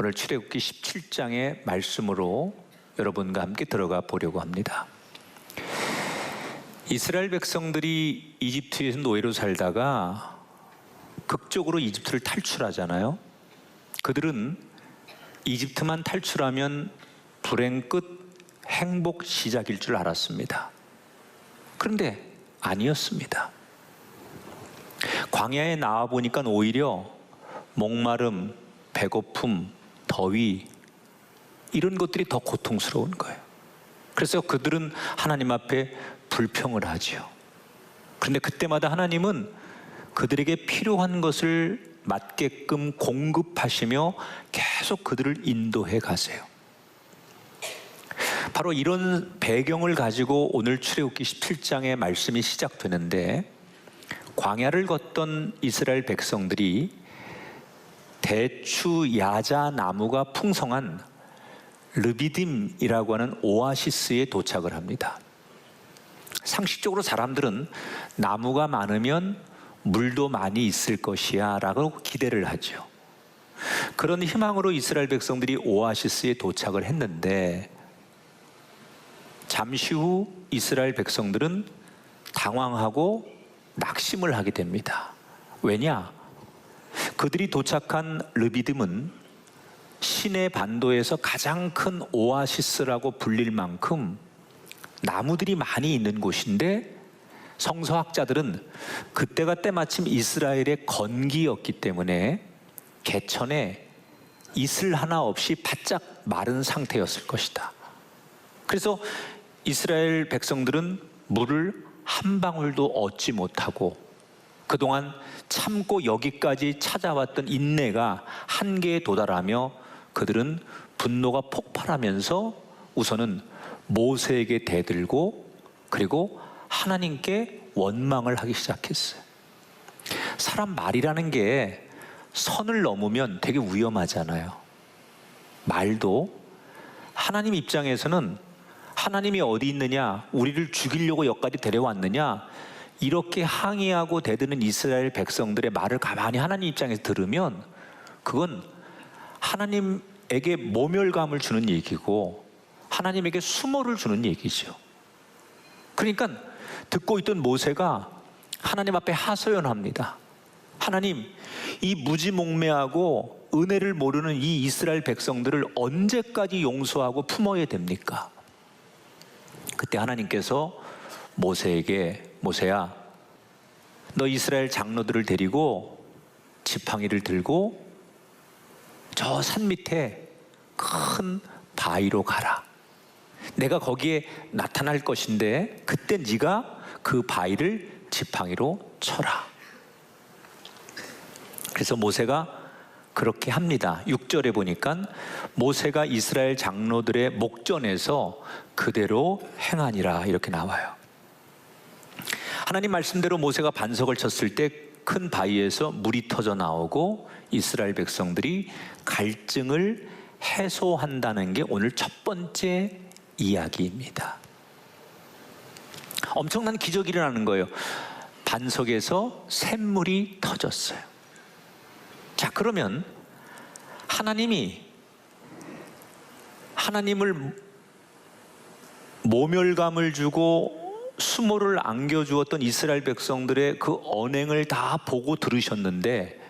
오늘 출애굽기 17장의 말씀으로 여러분과 함께 들어가 보려고 합니다. 이스라엘 백성들이 이집트에서 노예로 살다가 극적으로 이집트를 탈출하잖아요. 그들은 이집트만 탈출하면 불행 끝 행복 시작일 줄 알았습니다. 그런데 아니었습니다. 광야에 나와 보니까 오히려 목마름, 배고픔, 더위 이런 것들이 더 고통스러운 거예요. 그래서 그들은 하나님 앞에 불평을 하죠. 그런데 그때마다 하나님은 그들에게 필요한 것을 맞게끔 공급하시며 계속 그들을 인도해 가세요. 바로 이런 배경을 가지고 오늘 출애굽기 17장의 말씀이 시작되는데, 광야를 걷던 이스라엘 백성들이 대추 야자 나무가 풍성한 르비딤이라고 하는 오아시스에 도착을 합니다. 상식적으로 사람들은 나무가 많으면 물도 많이 있을 것이야 라고 기대를 하죠. 그런 희망으로 이스라엘 백성들이 오아시스에 도착을 했는데, 잠시 후 이스라엘 백성들은 당황하고 낙심을 하게 됩니다. 왜냐? 그들이 도착한 르비딤은 시내 반도에서 가장 큰 오아시스라고 불릴 만큼 나무들이 많이 있는 곳인데, 성서학자들은 그때가 때마침 이스라엘의 건기였기 때문에 개천에 이슬 하나 없이 바짝 마른 상태였을 것이다. 그래서 이스라엘 백성들은 물을 한 방울도 얻지 못하고 그동안 참고 여기까지 찾아왔던 인내가 한계에 도달하며 그들은 분노가 폭발하면서 우선은 모세에게 대들고 그리고 하나님께 원망을 하기 시작했어요. 사람 말이라는 게 선을 넘으면 되게 위험하잖아요. 말도 하나님 입장에서는 하나님이 어디 있느냐, 우리를 죽이려고 여기까지 데려왔느냐, 이렇게 항의하고 대드는 이스라엘 백성들의 말을 가만히 하나님 입장에서 들으면 그건 하나님에게 모멸감을 주는 얘기고 하나님에게 수모를 주는 얘기죠. 그러니까 듣고 있던 모세가 하나님 앞에 하소연합니다. 하나님, 이 무지몽매하고 은혜를 모르는 이 이스라엘 백성들을 언제까지 용서하고 품어야 됩니까? 그때 하나님께서 모세에게, 모세야, 너 이스라엘 장로들을 데리고 지팡이를 들고 저 산 밑에 큰 바위로 가라. 내가 거기에 나타날 것인데 그때 네가 그 바위를 지팡이로 쳐라. 그래서 모세가 그렇게 합니다. 6절에 보니까 모세가 이스라엘 장로들의 목전에서 그대로 행하니라 이렇게 나와요. 하나님 말씀대로 모세가 반석을 쳤을 때 큰 바위에서 물이 터져 나오고 이스라엘 백성들이 갈증을 해소한다는 게 오늘 첫 번째 이야기입니다. 엄청난 기적이 일어나는 거예요. 반석에서 샘물이 터졌어요. 자, 그러면 하나님을 모멸감을 주고 수모를 안겨주었던 이스라엘 백성들의 그 언행을 다 보고 들으셨는데,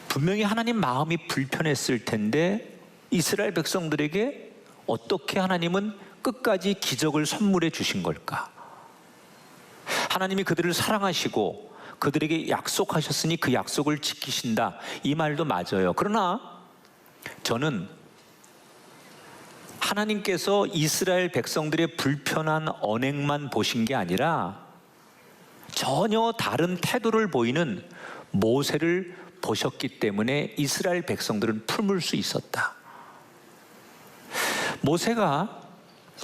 분명히 하나님 마음이 불편했을 텐데 이스라엘 백성들에게 어떻게 하나님은 끝까지 기적을 선물해 주신 걸까? 하나님이 그들을 사랑하시고 그들에게 약속하셨으니 그 약속을 지키신다, 이 말도 맞아요. 그러나 저는 하나님께서 이스라엘 백성들의 불편한 언행만 보신 게 아니라 전혀 다른 태도를 보이는 모세를 보셨기 때문에 이스라엘 백성들은 품을 수 있었다. 모세가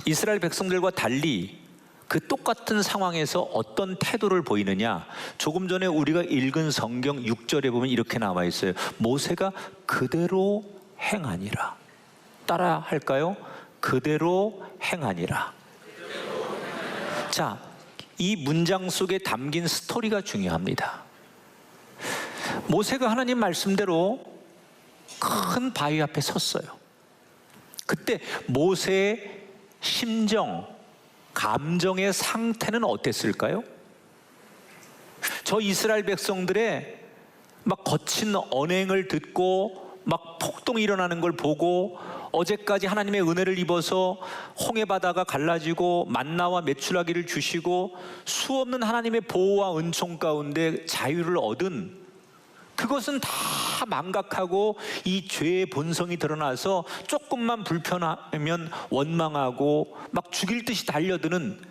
이스라엘 백성들과 달리 그 똑같은 상황에서 어떤 태도를 보이느냐, 조금 전에 우리가 읽은 성경 6절에 보면 이렇게 나와 있어요. 모세가 그대로 행하니라. 따라 할까요? 그대로 행하니라. 자, 이 문장 속에 담긴 스토리가 중요합니다. 모세가 하나님 말씀대로 큰 바위 앞에 섰어요. 그때 모세의 심정, 감정의 상태는 어땠을까요? 저 이스라엘 백성들의 막 거친 언행을 듣고 막 폭동이 일어나는 걸 보고 어제까지 하나님의 은혜를 입어서 홍해 바다가 갈라지고 만나와 메추라기를 주시고 수없는 하나님의 보호와 은총 가운데 자유를 얻은, 그것은 다 망각하고 이 죄의 본성이 드러나서 조금만 불편하면 원망하고 막 죽일 듯이 달려드는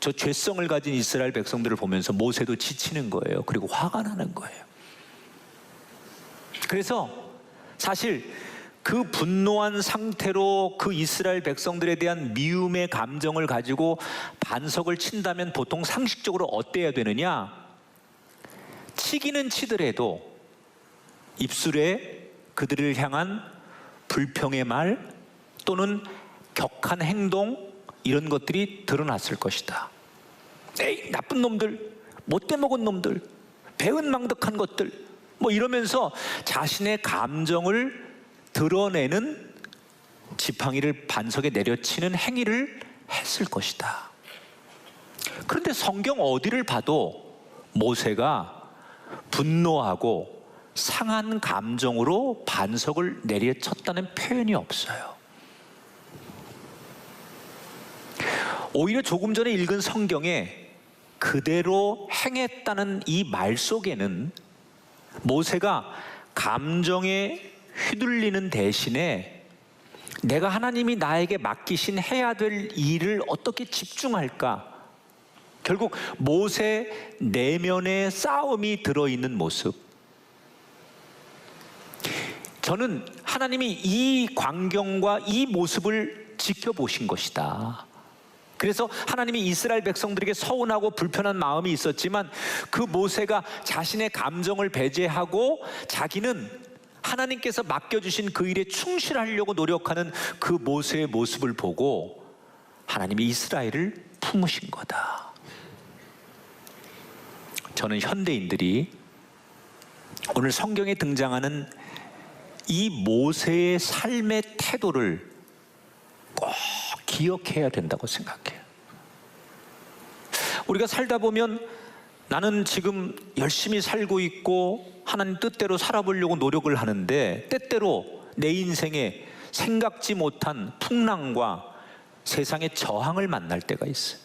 저 죄성을 가진 이스라엘 백성들을 보면서 모세도 지치는 거예요. 그리고 화가 나는 거예요. 그래서 사실 그 분노한 상태로 그 이스라엘 백성들에 대한 미움의 감정을 가지고 반석을 친다면 보통 상식적으로 어때야 되느냐? 치기는 치더라도 입술에 그들을 향한 불평의 말 또는 격한 행동, 이런 것들이 드러났을 것이다. 에이, 나쁜 놈들, 못돼 먹은 놈들, 배은망덕한 것들, 뭐 이러면서 자신의 감정을 드러내는, 지팡이를 반석에 내려치는 행위를 했을 것이다. 그런데 성경 어디를 봐도 모세가 분노하고 상한 감정으로 반석을 내려쳤다는 표현이 없어요. 오히려 조금 전에 읽은 성경에 그대로 행했다는 이 말 속에는 모세가 감정에 휘둘리는 대신에 내가 하나님이 나에게 맡기신 해야 될 일을 어떻게 집중할까? 결국 모세 내면의 싸움이 들어있는 모습. 저는 하나님이 이 광경과 이 모습을 지켜보신 것이다. 그래서 하나님이 이스라엘 백성들에게 서운하고 불편한 마음이 있었지만 그 모세가 자신의 감정을 배제하고 자기는 하나님께서 맡겨주신 그 일에 충실하려고 노력하는 그 모세의 모습을 보고 하나님이 이스라엘을 품으신 거다. 저는 현대인들이 오늘 성경에 등장하는 이 모세의 삶의 태도를 꼭 기억해야 된다고 생각해요. 우리가 살다 보면 나는 지금 열심히 살고 있고 하나님 뜻대로 살아보려고 노력을 하는데 때때로 내 인생에 생각지 못한 풍랑과 세상의 저항을 만날 때가 있어요.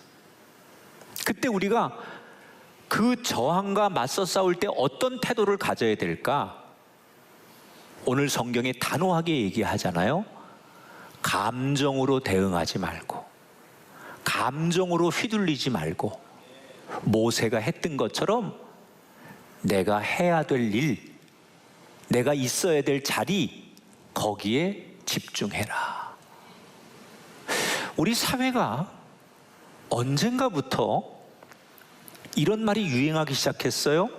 그때 우리가 그 저항과 맞서 싸울 때 어떤 태도를 가져야 될까? 오늘 성경에 단호하게 얘기하잖아요. 감정으로 대응하지 말고, 감정으로 휘둘리지 말고, 모세가 했던 것처럼 내가 해야 될 일, 내가 있어야 될 자리, 거기에 집중해라. 우리 사회가 언젠가부터 이런 말이 유행하기 시작했어요.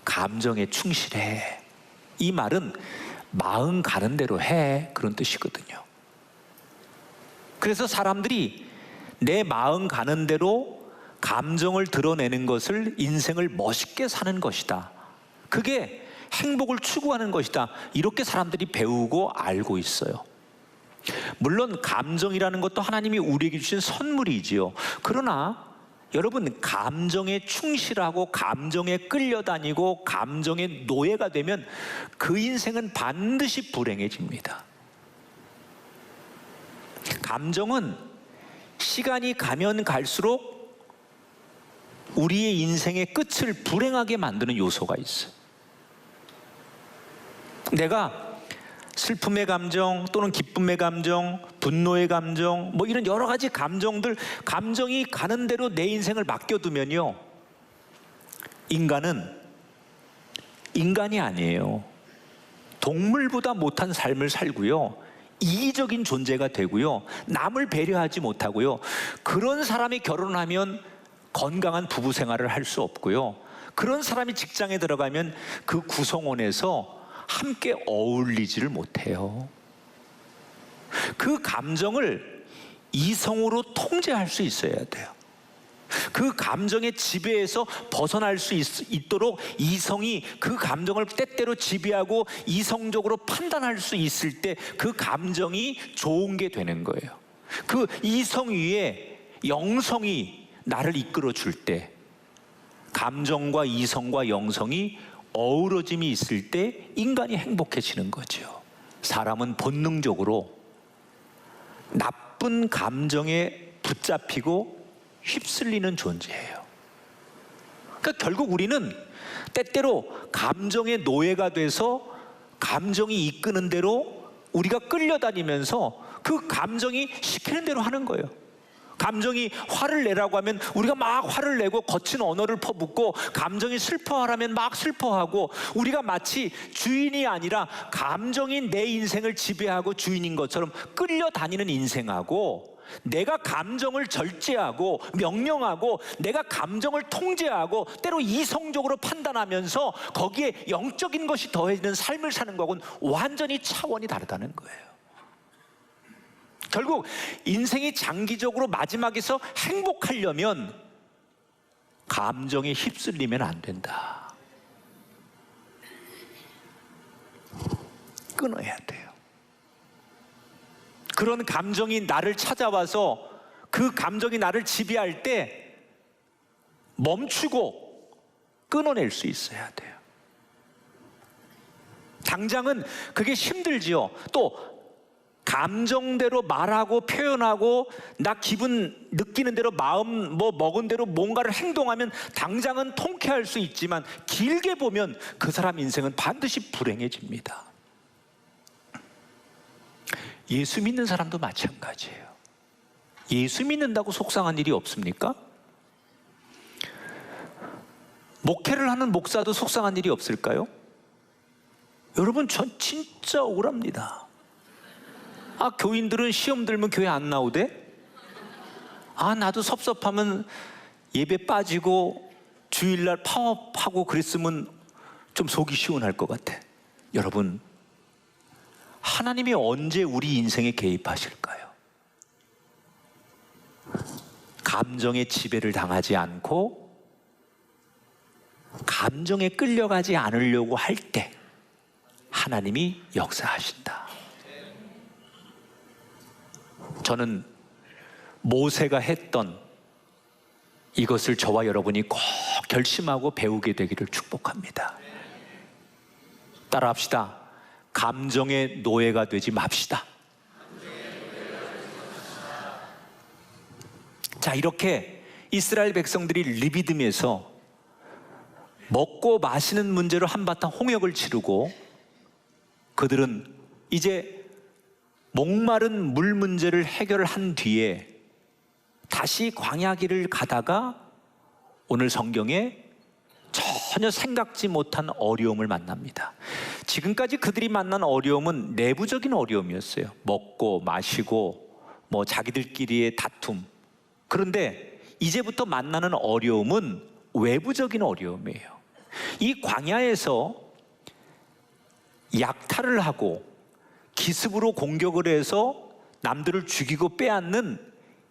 감정에 충실해. 이 말은 마음 가는 대로 해, 그런 뜻이거든요. 그래서 사람들이 내 마음 가는 대로 감정을 드러내는 것을 인생을 멋있게 사는 것이다. 그게 행복을 추구하는 것이다. 이렇게 사람들이 배우고 알고 있어요. 물론 감정이라는 것도 하나님이 우리에게 주신 선물이지요. 그러나 여러분, 감정에 충실하고 감정에 끌려다니고 감정의 노예가 되면 그 인생은 반드시 불행해집니다. 감정은 시간이 가면 갈수록 우리의 인생의 끝을 불행하게 만드는 요소가 있어요. 내가 슬픔의 감정 또는 기쁨의 감정, 분노의 감정, 뭐 이런 여러 가지 감정들, 감정이 가는 대로 내 인생을 맡겨두면요, 인간은 인간이 아니에요. 동물보다 못한 삶을 살고요, 이기적인 존재가 되고요, 남을 배려하지 못하고요, 그런 사람이 결혼하면 건강한 부부 생활을 할 수 없고요, 그런 사람이 직장에 들어가면 그 구성원에서 함께 어울리지를 못해요. 그 감정을 이성으로 통제할 수 있어야 돼요. 그 감정의 지배에서 벗어날 수 있도록 이성이 그 감정을 때때로 지배하고 이성적으로 판단할 수 있을 때 그 감정이 좋은 게 되는 거예요. 그 이성 위에 영성이 나를 이끌어 줄 때, 감정과 이성과 영성이 어우러짐이 있을 때 인간이 행복해지는 거죠. 사람은 본능적으로 나쁜 감정에 붙잡히고 휩쓸리는 존재예요. 그러니까 결국 우리는 때때로 감정의 노예가 돼서 감정이 이끄는 대로 우리가 끌려다니면서 그 감정이 시키는 대로 하는 거예요. 감정이 화를 내라고 하면 우리가 막 화를 내고 거친 언어를 퍼붓고, 감정이 슬퍼하라면 막 슬퍼하고, 우리가 마치 주인이 아니라 감정이 내 인생을 지배하고 주인인 것처럼 끌려다니는 인생하고, 내가 감정을 절제하고 명령하고 내가 감정을 통제하고 때로 이성적으로 판단하면서 거기에 영적인 것이 더해지는 삶을 사는 거하고는 완전히 차원이 다르다는 거예요. 결국 인생이 장기적으로 마지막에서 행복하려면 감정에 휩쓸리면 안 된다. 끊어야 돼요. 그런 감정이 나를 찾아와서 그 감정이 나를 지배할 때 멈추고 끊어낼 수 있어야 돼요. 당장은 그게 힘들지요. 또 감정대로 말하고 표현하고 나 기분 느끼는 대로 마음 먹은 대로 뭔가를 행동하면 당장은 통쾌할 수 있지만 길게 보면 그 사람 인생은 반드시 불행해집니다. 예수 믿는 사람도 마찬가지예요. 예수 믿는다고 속상한 일이 없습니까? 목회를 하는 목사도 속상한 일이 없을까요? 여러분, 전 진짜 억울합니다. 교인들은 시험 들면 교회 안 나오대? 나도 섭섭하면 예배 빠지고 주일날 파업하고 그랬으면 좀 속이 시원할 것 같아. 여러분, 하나님이 언제 우리 인생에 개입하실까요? 감정의 지배를 당하지 않고 감정에 끌려가지 않으려고 할 때 하나님이 역사하신다. 저는 모세가 했던 이것을 저와 여러분이 꼭 결심하고 배우게 되기를 축복합니다. 따라합시다. 감정의 노예가 되지 맙시다. 자, 이렇게 이스라엘 백성들이 르비딤에서 먹고 마시는 문제로 한바탕 홍역을 치르고, 그들은 이제 목마른 물 문제를 해결한 뒤에 다시 광야길을 가다가 오늘 성경에 전혀 생각지 못한 어려움을 만납니다. 지금까지 그들이 만난 어려움은 내부적인 어려움이었어요. 먹고 마시고 자기들끼리의 다툼. 그런데 이제부터 만나는 어려움은 외부적인 어려움이에요. 이 광야에서 약탈을 하고 기습으로 공격을 해서 남들을 죽이고 빼앗는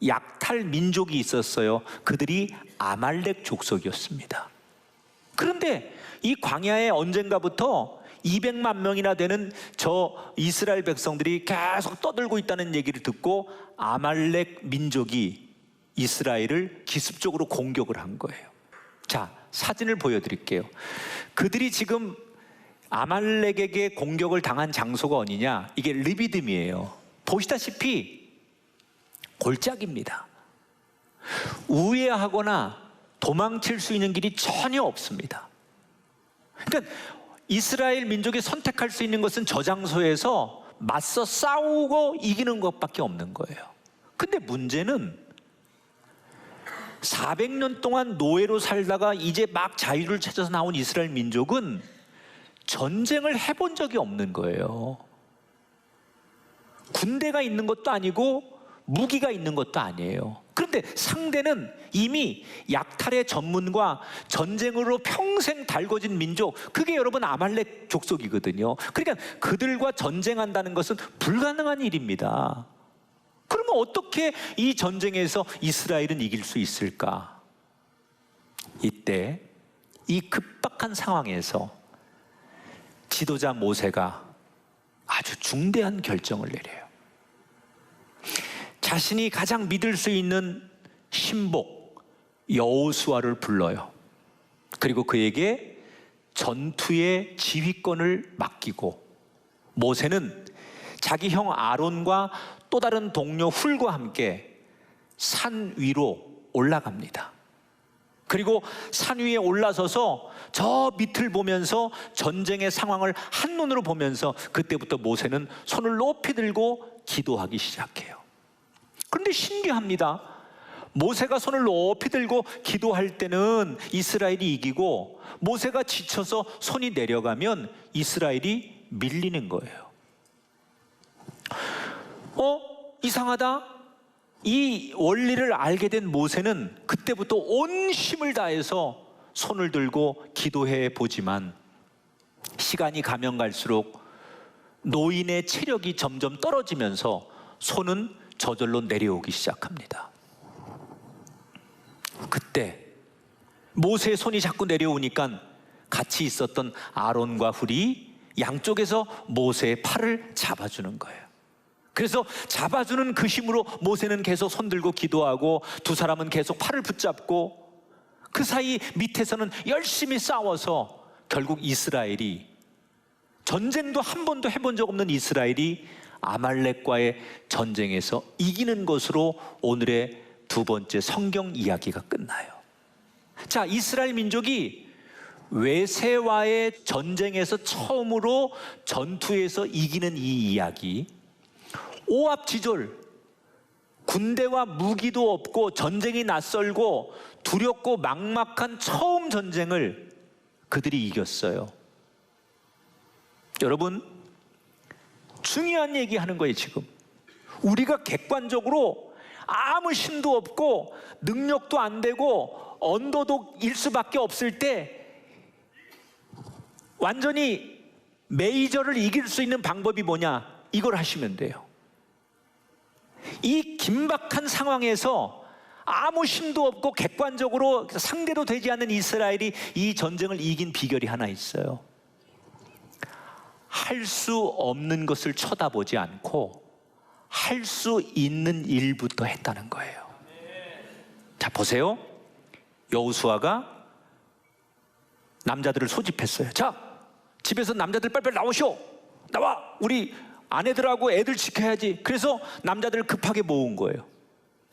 약탈 민족이 있었어요. 그들이 아말렉 족속이었습니다. 그런데 이 광야에 언젠가부터 200만 명이나 되는 저 이스라엘 백성들이 계속 떠들고 있다는 얘기를 듣고 아말렉 민족이 이스라엘을 기습적으로 공격을 한 거예요. 자, 사진을 보여드릴게요. 그들이 지금 아말렉에게 공격을 당한 장소가 어디냐? 이게 르비딤이에요. 보시다시피 골짜기입니다. 우회하거나 도망칠 수 있는 길이 전혀 없습니다. 그러니까 이스라엘 민족이 선택할 수 있는 것은 저 장소에서 맞서 싸우고 이기는 것밖에 없는 거예요. 근데 문제는 400년 동안 노예로 살다가 이제 막 자유를 찾아서 나온 이스라엘 민족은 전쟁을 해본 적이 없는 거예요. 군대가 있는 것도 아니고 무기가 있는 것도 아니에요. 그런데 상대는 이미 약탈의 전문과 전쟁으로 평생 달궈진 민족, 그게 여러분 아말렉 족속이거든요. 그러니까 그들과 전쟁한다는 것은 불가능한 일입니다. 그러면 어떻게 이 전쟁에서 이스라엘은 이길 수 있을까? 이때 이 급박한 상황에서 지도자 모세가 아주 중대한 결정을 내려요. 자신이 가장 믿을 수 있는 신복 여호수아를 불러요. 그리고 그에게 전투의 지휘권을 맡기고, 모세는 자기 형 아론과 또 다른 동료 훌과 함께 산 위로 올라갑니다. 그리고 산 위에 올라서서 저 밑을 보면서 전쟁의 상황을 한눈으로 보면서 그때부터 모세는 손을 높이 들고 기도하기 시작해요. 그런데 신기합니다. 모세가 손을 높이 들고 기도할 때는 이스라엘이 이기고, 모세가 지쳐서 손이 내려가면 이스라엘이 밀리는 거예요. 이상하다. 이 원리를 알게 된 모세는 그때부터 온 힘을 다해서 손을 들고 기도해 보지만, 시간이 가면 갈수록 노인의 체력이 점점 떨어지면서 손은 저절로 내려오기 시작합니다. 그때 모세의 손이 자꾸 내려오니까 같이 있었던 아론과 훌이 양쪽에서 모세의 팔을 잡아주는 거예요. 그래서 잡아주는 그 힘으로 모세는 계속 손 들고 기도하고, 두 사람은 계속 팔을 붙잡고, 그 사이 밑에서는 열심히 싸워서 결국 이스라엘이, 전쟁도 한 번도 해본 적 없는 이스라엘이 아말렉과의 전쟁에서 이기는 것으로 오늘의 두 번째 성경 이야기가 끝나요. 자, 이스라엘 민족이 외세와의 전쟁에서 처음으로 전투에서 이기는 이 이야기, 오합지졸, 군대와 무기도 없고 전쟁이 낯설고 두렵고 막막한 처음 전쟁을 그들이 이겼어요. 여러분, 중요한 얘기 하는 거예요. 지금 우리가 객관적으로 아무 힘도 없고 능력도 안 되고 언더독일 수밖에 없을 때 완전히 메이저를 이길 수 있는 방법이 뭐냐, 이걸 하시면 돼요. 이 긴박한 상황에서 아무 힘도 없고 객관적으로 상대도 되지 않는 이스라엘이 이 전쟁을 이긴 비결이 하나 있어요. 할 수 없는 것을 쳐다보지 않고 할 수 있는 일부터 했다는 거예요. 자, 보세요. 여호수아가 남자들을 소집했어요. 자, 집에서 남자들 빨리빨리 나오시오. 나와, 우리 아내들하고 애들 지켜야지. 그래서 남자들을 급하게 모은 거예요.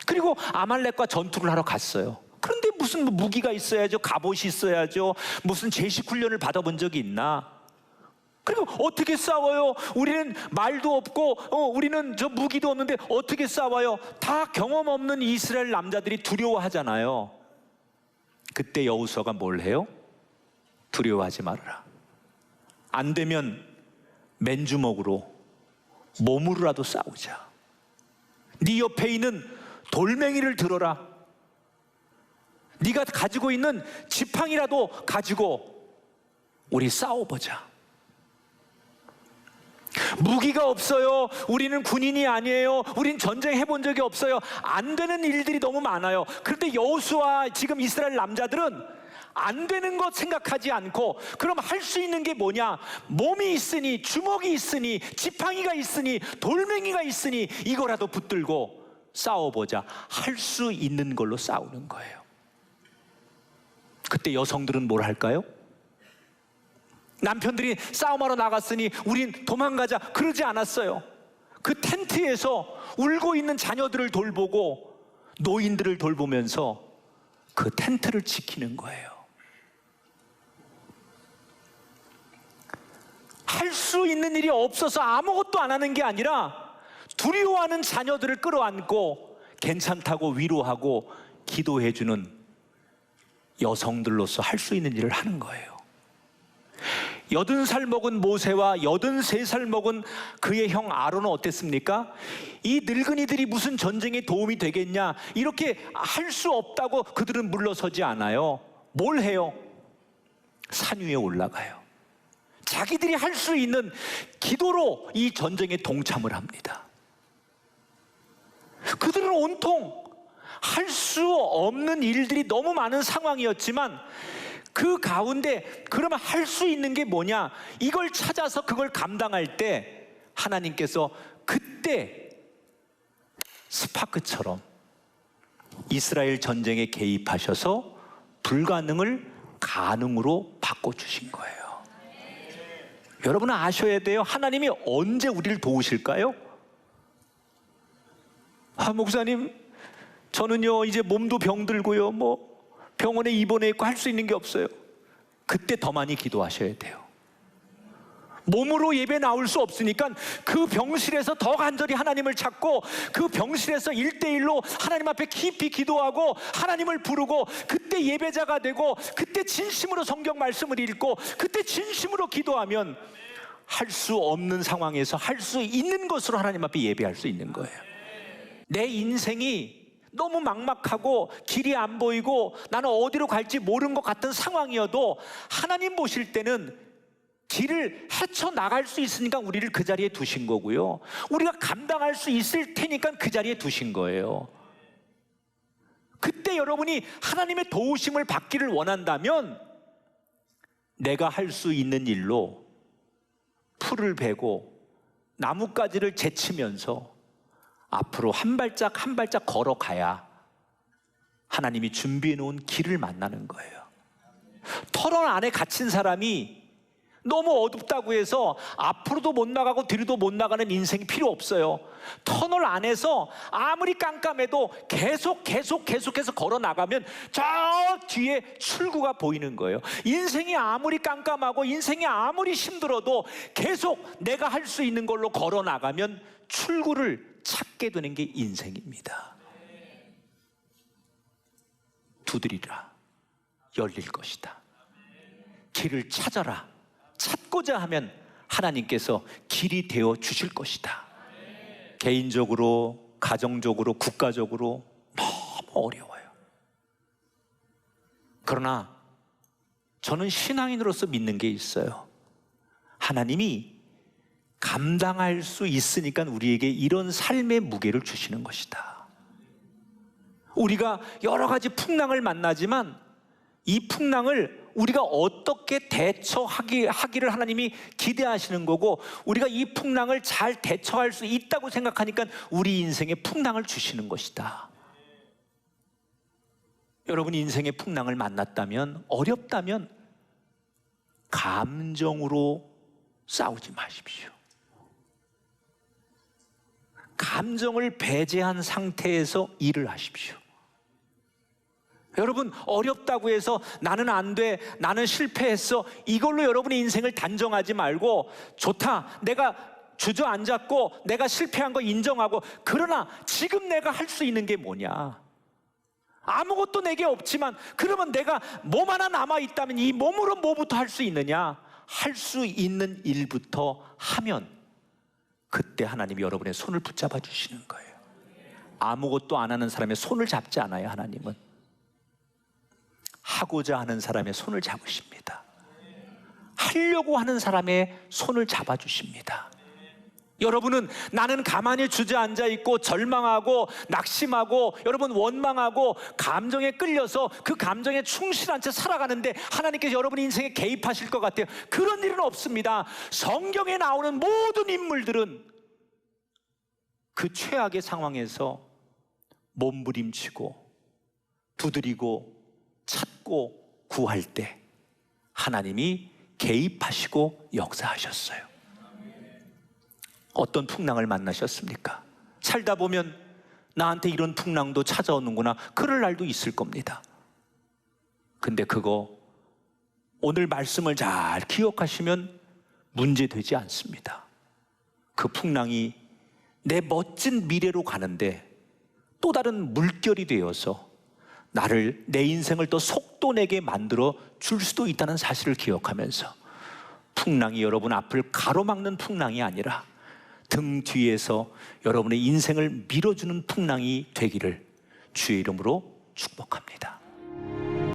그리고 아말렉과 전투를 하러 갔어요. 그런데 무슨 무기가 있어야죠, 갑옷이 있어야죠, 무슨 제식 훈련을 받아본 적이 있나? 그리고 어떻게 싸워요? 우리는 말도 없고 우리는 저 무기도 없는데 어떻게 싸워요? 다 경험 없는 이스라엘 남자들이 두려워하잖아요. 그때 여호수아가 뭘 해요? 두려워하지 말아라. 안 되면 맨주먹으로 몸으로라도 싸우자. 네 옆에 있는 돌멩이를 들어라. 네가 가지고 있는 지팡이라도 가지고 우리 싸워보자. 무기가 없어요. 우리는 군인이 아니에요. 우린 전쟁 해본 적이 없어요. 안 되는 일들이 너무 많아요. 그런데 여호수아, 지금 이스라엘 남자들은 안 되는 것 생각하지 않고, 그럼 할 수 있는 게 뭐냐? 몸이 있으니, 주먹이 있으니, 지팡이가 있으니, 돌멩이가 있으니 이거라도 붙들고 싸워보자. 할 수 있는 걸로 싸우는 거예요. 그때 여성들은 뭘 할까요? 남편들이 싸움하러 나갔으니 우린 도망가자, 그러지 않았어요. 그 텐트에서 울고 있는 자녀들을 돌보고 노인들을 돌보면서 그 텐트를 지키는 거예요. 할 수 있는 일이 없어서 아무것도 안 하는 게 아니라 두려워하는 자녀들을 끌어안고 괜찮다고 위로하고 기도해주는 여성들로서 할 수 있는 일을 하는 거예요. 80살 먹은 모세와 83살 먹은 그의 형 아론은 어땠습니까? 이 늙은이들이 무슨 전쟁에 도움이 되겠냐, 이렇게 할 수 없다고 그들은 물러서지 않아요. 뭘 해요? 산 위에 올라가요. 자기들이 할 수 있는 기도로 이 전쟁에 동참을 합니다. 그들은 온통 할 수 없는 일들이 너무 많은 상황이었지만 그 가운데 그러면 할 수 있는 게 뭐냐? 이걸 찾아서 그걸 감당할 때 하나님께서 그때 스파크처럼 이스라엘 전쟁에 개입하셔서 불가능을 가능으로 바꿔주신 거예요. 여러분은 아셔야 돼요. 하나님이 언제 우리를 도우실까요? 목사님, 저는요 이제 몸도 병들고요 병원에 입원해 있고 할 수 있는 게 없어요. 그때 더 많이 기도하셔야 돼요. 몸으로 예배 나올 수 없으니까 그 병실에서 더 간절히 하나님을 찾고 그 병실에서 1대1로 하나님 앞에 깊이 기도하고 하나님을 부르고 그때 예배자가 되고 그때 진심으로 성경 말씀을 읽고 그때 진심으로 기도하면 할 수 없는 상황에서 할 수 있는 것으로 하나님 앞에 예배할 수 있는 거예요. 내 인생이 너무 막막하고 길이 안 보이고 나는 어디로 갈지 모르는 것 같은 상황이어도 하나님 보실 때는 길을 헤쳐나갈 수 있으니까 우리를 그 자리에 두신 거고요, 우리가 감당할 수 있을 테니까 그 자리에 두신 거예요. 그때 여러분이 하나님의 도우심을 받기를 원한다면 내가 할 수 있는 일로 풀을 베고 나뭇가지를 제치면서 앞으로 한 발짝 한 발짝 걸어가야 하나님이 준비해 놓은 길을 만나는 거예요. 터널 안에 갇힌 사람이 너무 어둡다고 해서 앞으로도 못 나가고 뒤로도 못 나가는 인생이 필요 없어요. 터널 안에서 아무리 깜깜해도 계속해서 걸어 나가면 저 뒤에 출구가 보이는 거예요. 인생이 아무리 깜깜하고 인생이 아무리 힘들어도 계속 내가 할 수 있는 걸로 걸어 나가면 출구를 찾게 되는 게 인생입니다. 두드리라, 열릴 것이다. 길을 찾아라, 찾고자 하면 하나님께서 길이 되어 주실 것이다. 개인적으로, 가정적으로, 국가적으로 너무 어려워요. 그러나 저는 신앙인으로서 믿는 게 있어요. 하나님이 감당할 수 있으니까 우리에게 이런 삶의 무게를 주시는 것이다. 우리가 여러 가지 풍랑을 만나지만 이 풍랑을 우리가 어떻게 대처하기를 하나님이 기대하시는 거고, 우리가 이 풍랑을 잘 대처할 수 있다고 생각하니까 우리 인생에 풍랑을 주시는 것이다. 여러분 인생의 풍랑을 만났다면, 어렵다면 감정으로 싸우지 마십시오. 감정을 배제한 상태에서 일을 하십시오. 여러분 어렵다고 해서 나는 안 돼, 나는 실패했어, 이걸로 여러분의 인생을 단정하지 말고, 좋다, 내가 주저앉았고 내가 실패한 거 인정하고, 그러나 지금 내가 할 수 있는 게 뭐냐? 아무것도 내게 없지만 그러면 내가 몸 하나 남아있다면 이 몸으로 뭐부터 할 수 있느냐? 할 수 있는 일부터 하면 그때 하나님이 여러분의 손을 붙잡아 주시는 거예요. 아무것도 안 하는 사람의 손을 잡지 않아요. 하나님은 하고자 하는 사람의 손을 잡으십니다. 하려고 하는 사람의 손을 잡아주십니다. 여러분은 나는 가만히 주저앉아 있고 절망하고 낙심하고 여러분 원망하고 감정에 끌려서 그 감정에 충실한 채 살아가는데 하나님께서 여러분 인생에 개입하실 것 같아요. 그런 일은 없습니다. 성경에 나오는 모든 인물들은 그 최악의 상황에서 몸부림치고 두드리고 찾고 구할 때 하나님이 개입하시고 역사하셨어요. 어떤 풍랑을 만나셨습니까? 살다 보면 나한테 이런 풍랑도 찾아오는구나, 그럴 날도 있을 겁니다. 근데 그거 오늘 말씀을 잘 기억하시면 문제되지 않습니다. 그 풍랑이 내 멋진 미래로 가는데 또 다른 물결이 되어서 나를, 내 인생을 더 속도내게 만들어 줄 수도 있다는 사실을 기억하면서 풍랑이 여러분 앞을 가로막는 풍랑이 아니라 등 뒤에서 여러분의 인생을 밀어주는 풍랑이 되기를 주의 이름으로 축복합니다.